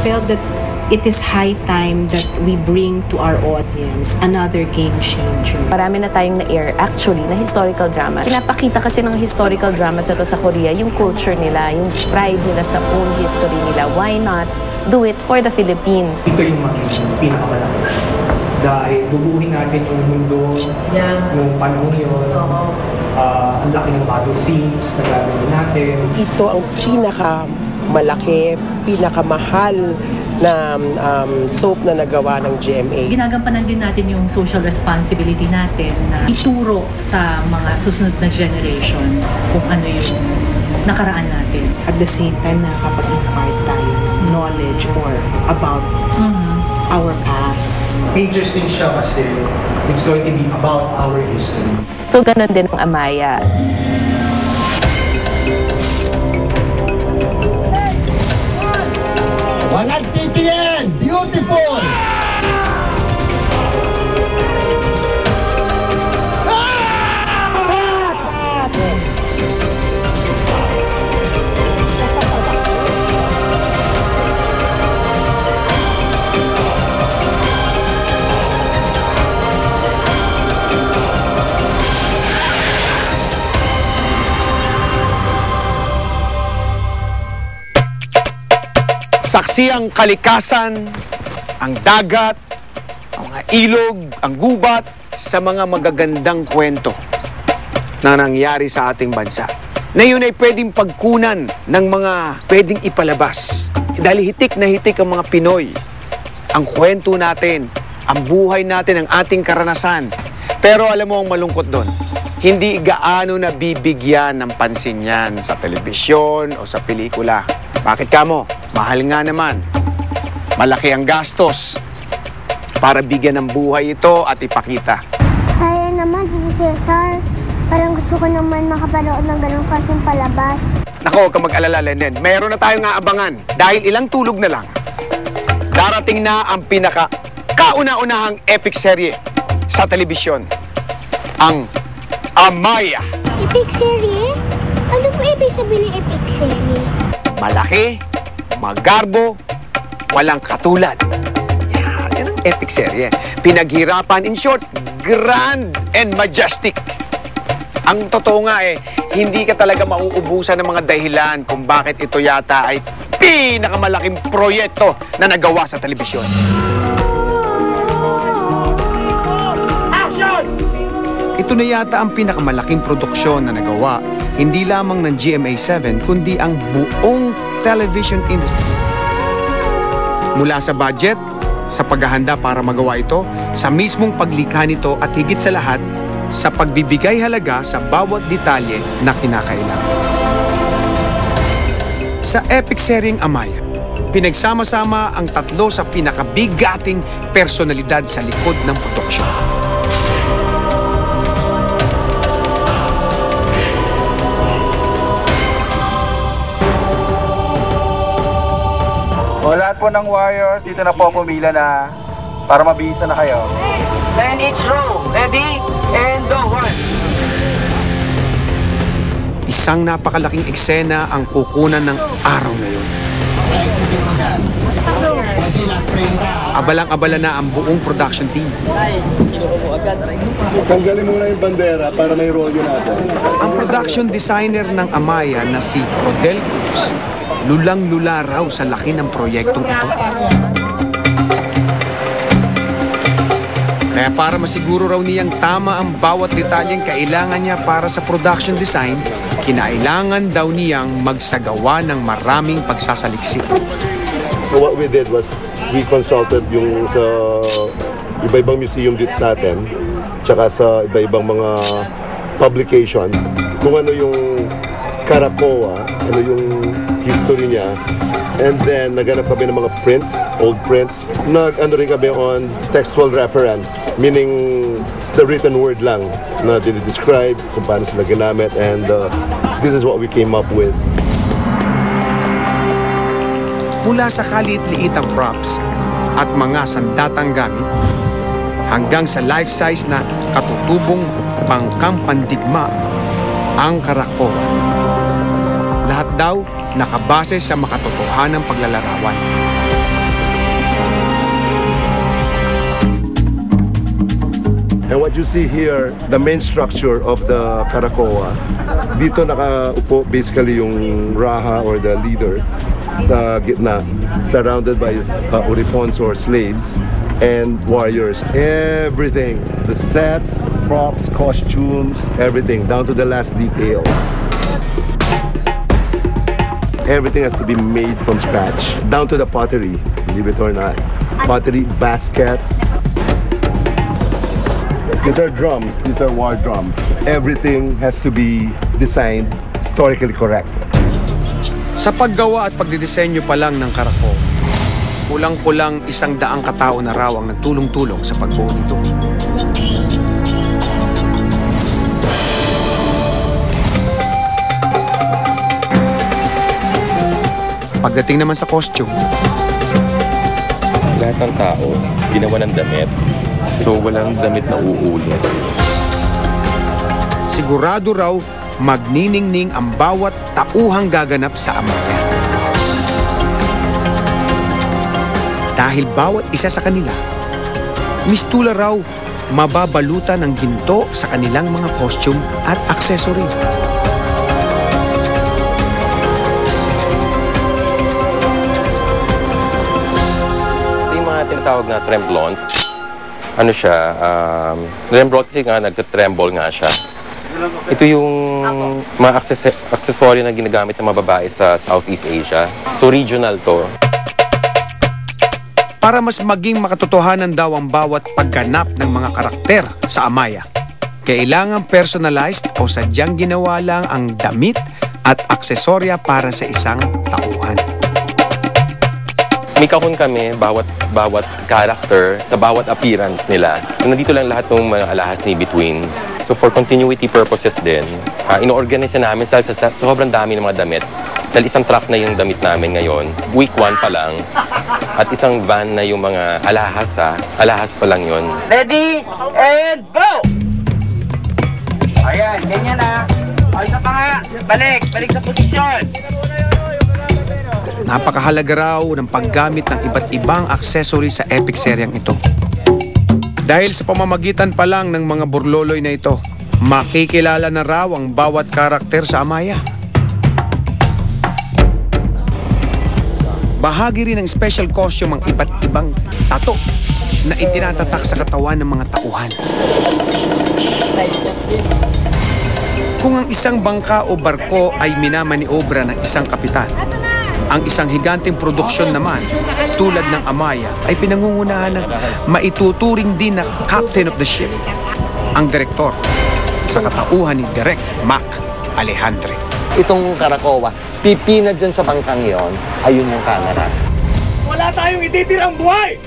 felt that it is high time that we bring to our audience another game changer. Marami na tayong na-air actually na historical dramas. Pinapakita kasi ng historical dramas ito sa Korea, yung culture nila, yung pride nila sa own history nila. Why not do it for the Philippines? Ito yung pinakamalaki. Dahil bubuhin natin yung mundo nung panahon yun. Ang laki ng battle scenes na gagawin natin. Ito ang pinakamalaki, pinakamahal na soap na nagawa ng GMA. Ginagampanan din natin yung social responsibility natin na ituro sa mga susunod na generation kung ano yung nakaraan natin. At the same time, nakakapag-impart tayo ng knowledge or about our past. Interesting siya kasi it's going to be about our history. So ganun din ang Amaya. Walang titiyan! Beautiful! Saksi ang kalikasan, ang dagat, ang mga ilog, ang gubat sa mga magagandang kwento na nangyari sa ating bansa. Na yun ay pwedeng pagkunan ng mga pwedeng ipalabas. Dahil hitik na hitik ang mga Pinoy. Ang kwento natin, ang buhay natin, ang ating karanasan. Pero alam mo ang malungkot doon, hindi gaano na bibigyan ng pansin yan sa telebisyon o sa pelikula. Bakit kamo? Mahal nga naman. Malaki ang gastos para bigyan ng buhay ito at ipakita. Sayang naman si Cesar. Parang gusto ko naman makapanood ng ganun klaseng palabas. Nako, huwag kang mag-alala, Lenen. Meron na tayong aabangan. Dahil ilang tulog na lang, darating na ang pinaka-kauna-unahang epic serye sa telebisyon. Ang Amaya. Epic serie? Ano po ibig sabihin ng epic serie? Malaki, magarbo, walang katulad. Yan ang epic serye. Pinaghirapan, in short, grand and majestic. Ang totoo nga hindi ka talaga mauubusan ng mga dahilan kung bakit ito yata ay pinakamalaking proyekto na nagawa sa telebisyon. Action! Ito na yata ang pinakamalaking produksyon na nagawa, hindi lamang ng GMA7, kundi ang buong television industry. Mula sa budget, sa paghahanda para magawa ito, sa mismong paglikha nito at higit sa lahat, sa pagbibigay halaga sa bawat detalye na kinakailangan. Sa epic seryeng Amaya, pinagsama-sama ang tatlo sa pinakabigating personalidad sa likod ng produksyon. O lahat po ng warriors, dito na po pumila na para mabihisa na kayo. 10 each row. Ready? And go. 1. Isang napakalaking eksena ang kukunan ng araw na yun. Abalang-abala na ang buong production team. Tanggalin muna yung bandera para may rolyo natin. Ang production designer ng Amaya na si Rodel Cruz, lulang-lula raw sa laki ng proyektong ito. Kaya para masiguro raw niyang tama ang bawat detalyeng kailangan niya para sa production design, kinailangan daw niyang magsagawa ng maraming pagsasaliksik. So what we did was, we consulted yung sa iba-ibang museum dito sa atin, tsaka sa iba-ibang mga publications, kung ano yung Caracoa, ano yung history niya. And then, naghanap kami ng mga prints, old prints. Nag-ano rin kami on textual reference, meaning the written word lang na dinidescribe kung paano sila ginamit. And this is what we came up with. Mula sa kaliit-liitang props at mga sandatang gamit, hanggang sa life-size na katutubong bangkang pandigma, ang Caracoa. Lahat daw nakabase sa makatotohanang paglalarawan. And what you see here, the main structure of the Karakoa, dito nakaupo basically yung Raha or the leader sa gitna, surrounded by his uripons or slaves and warriors. Everything, the sets, props, costumes, everything, down to the last detail. Everything has to be made from scratch, down to the pottery, believe it or not. Pottery, baskets. These are drums, these are war drums. Everything has to be designed historically correct. Sa paggawa at pagdidisenyo pa lang ng Karako, kulang-kulang 100 katao na raw ang nagtulong-tulong sa pagbuo nito. Pagdating naman sa costume, lahat ng tao ginawa ng damit, so walang damit na uulit. sigurado raw magniningning ang bawat tauhang gaganap sa Amaya. Dahil bawat isa sa kanila, mistula raw mababalutan ng ginto sa kanilang mga costume at accessory. Yung mga tinatawag na tremblon, ano siya, tremblon kasi nga nagtatremble nga siya. Ito yung mga accessory na ginagamit ng mga babae sa Southeast Asia. So regional to. Para mas maging makatotohanan daw ang bawat pagganap ng mga karakter sa Amaya, kailangan personalized o sadyang ginawa lang ang damit at aksesorya para sa isang tauhan. May kahon kami, bawat character, sa bawat appearance nila. Nandito lang lahat ng mga alahas ni Between. So for continuity purposes din, ino-organize namin sa sobrang dami ng mga damit. Dahil isang truck na yung damit namin ngayon, week 1 pa lang, at isang van na yung mga alahas alahas pa lang yun. Ready, and go! Ayan, ganyan na. O, isa pa nga. Balik sa posisyon. Napakahalaga raw ng paggamit ng iba't ibang accessory sa epic seryang ito. Dahil sa pamamagitan pa lang ng mga burloloy na ito, makikilala na raw ang bawat karakter sa Amaya. Bahagi rin ng special costume ang iba't ibang tato na itinatatak sa katawan ng mga tauhan. Kung ang isang bangka o barko ay minamaniobra ng isang kapitan, ang isang higanteng produksyon naman, tulad ng Amaya, ay pinangungunahan ng maituturing din na captain of the ship, ang direktor sa katauhan ni Direk Mac Alejandre. Itong Karakoa, pipina dyan sa bangkang yon, ayun yung camera. Wala tayong ititirang buhay!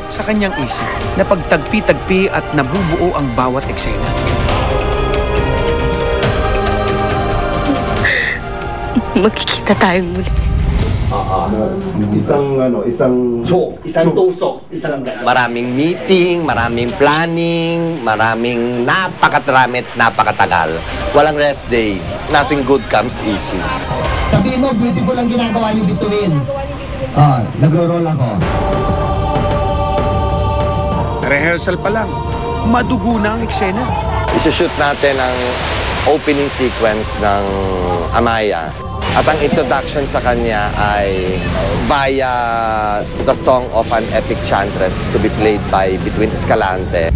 Sa kanyang isip, napagtagpi-tagpi at nabubuo ang bawat eksena. Magkikita tayong muli. Isang tusok. Maraming meeting, maraming planning, maraming napakatagal. Walang rest day. Nothing good comes easy. Sabihin mo, beautiful ang ginagawa ni Between. Nagro-roll ako. Rehearsal pa lang, madugo na ang eksena. Isushoot natin ang opening sequence ng Amaya. At ang introduction sa kanya ay via the song of an epic chantress to be played by Between Escalante.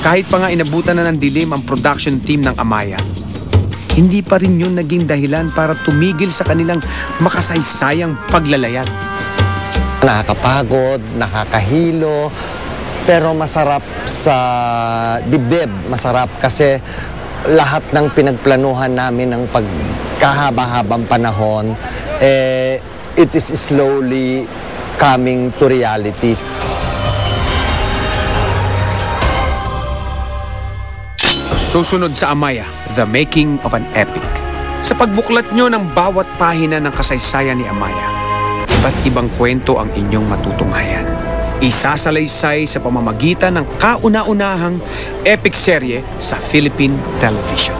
Kahit pa nga inabutan na ng dilim ang production team ng Amaya, hindi pa rin yun naging dahilan para tumigil sa kanilang makasaysayang paglalayag. Nakakapagod, nakakahilo, pero masarap sa dibdib. Masarap kasi lahat ng pinagplanuhan namin ng pagkahaba-habang panahon, it is slowly coming to reality. Susunod sa Amaya, The Making of an Epic. Sa pagbuklat nyo ng bawat pahina ng kasaysayan ni Amaya, iba't ibang kwento ang inyong matutunghayan. Isasalaysay sa pamamagitan ng kauna-unahang epic serye sa Philippine television.